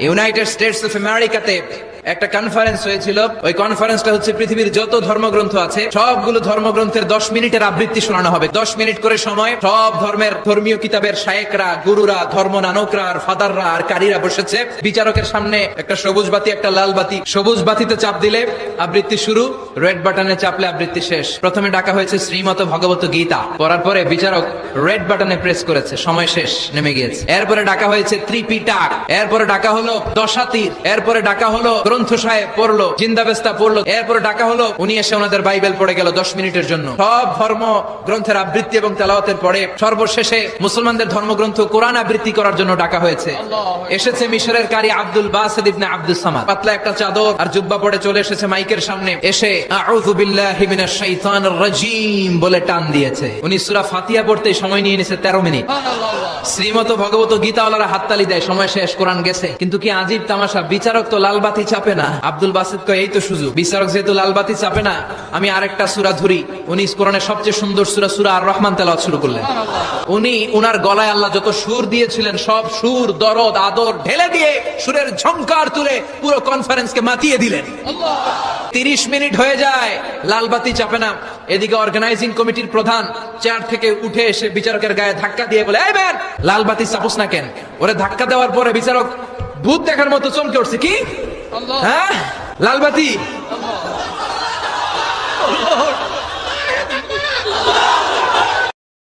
United states of আমেরিকাতে একটা conference হয়েছিল। ওই কনফারেন্সটা হচ্ছে পৃথিবীর যত ধর্মগ্রন্থ আছে সবগুলো ধর্মগ্রন্থের 10 মিনিটের আবৃত্তি শোনানো হবে। 10 মিনিট করে সময়। সব ধর্মের ধর্মীয় কিতাবের শায়েকরা, গুরুরা, ধর্ম নানকরা আর ফাদাররা আর কারীরা বসেছে। বিচারকের সামনে একটা সবুজ বাতি, একটা লাল বাতি। সবুজ বাতিতে চাপ দিলে আবৃত্তি শুরু, রেড বাটনে চাপলে আবৃত্তি শেষ। প্রথমে ডাকা হয়েছে শ্রীমত ভগবত গীতা, পড়ার পরে বিচারক রেড বাটনে প্রেস করেছে, সময় শেষ, নেমে গিয়েছে। এরপরে ডাকা হয়েছে ত্রিপিটক, এরপরে ডাকা হলো দশাতীর, এরপরে ডাকা হলো গ্রন্থ সাহেব পড়লো, জিন্দাবেস্তা পড়লো, এরপরে ডাকা হলো উনি এসে ওনাদের বাইবেল পড়ে গেল 10 মিনিটের জন্য। সব ধর্ম গ্রন্থের আবৃত্তি এবং তেলাওয়াতের পরে সর্বশেষে মুসলমানদের ধর্মগ্রন্থ কোরআন আবৃত্তি করার জন্য ডাকা হয়েছে। এসেছে মিশরের কারি আব্দুল বাসিত ইবনে আব্দুস সামাদ, পাতলা একটা চাদর আর জুব্বা পরে চলে এসেছে মাইকের সামনে। এসে আউযু বিল্লাহি মিনাশ শাইতানির রাজীম বলে টান দিয়েছে। উনি সূরা ফাতিহা পড়তে সময় নিয়ে নিয়েছে 13 মিনিট। শ্রীমত ভগবত গীতাওয়ালারা হাততালি দেয়, সময় শেষ, কোরআন গেছে। কিন্তু কি আজীব তামাশা, বিচারক তো লাল বাতি চাপে না। আব্দুল বাসিত কয় এই তো সুযোগ, বিচারক যেহেতু লাল বাতি চাপে না, আমি আরেকটা সূরা ধরি। উনি কোরআনের সবচেয়ে সুন্দর সূরা সূরা আর রহমান তেলাওয়াত শুরু করলেন। উনি উনার গলায় আল্লাহ যত সুর দিয়েছিলেন সব সুর, দরদ, আদর ঢেলে দিয়ে সুরের ঝংকার তুলে পুরো কনফারেন্সকে মাতিয়ে দিলেন। 30 মিনিট হয়ে যায়, লাল বাতি চাপে না। এদিকে অর্গানাইজিং কমিটির প্রধান চেয়ার থেকে উঠে এসে বিচারকের গায়ে ধাক্কা দিয়ে বলে, এই ম্যান, লাল বাতি চাপুস না কেন? ওরে ধাক্কা দেওয়ার পরে বিচারক ভূত দেখার মতো চমকে উঠছে। কি? হ্যাঁ, লাল বাতি।